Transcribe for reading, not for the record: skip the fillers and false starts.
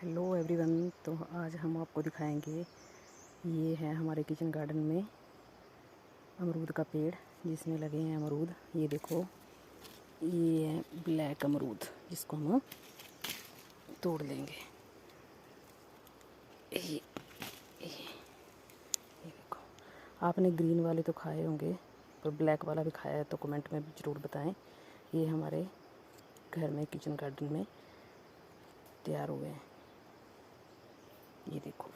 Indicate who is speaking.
Speaker 1: Hello everyone. तो आज हम आपको दिखाएंगे, ये है हमारे किचन गार्डन में अमरूद का पेड़ जिसमें लगे हैं अमरूद। ये देखो, ये है ब्लैक अमरूद जिसको हम तोड़ लेंगे। ये देखो, आपने ग्रीन वाले तो खाए होंगे, पर ब्लैक वाला भी खाया है तो कमेंट में ज़रूर बताएं। ये हमारे घर में किचन गार्डन में तैयार हुए हैं। ये देखो।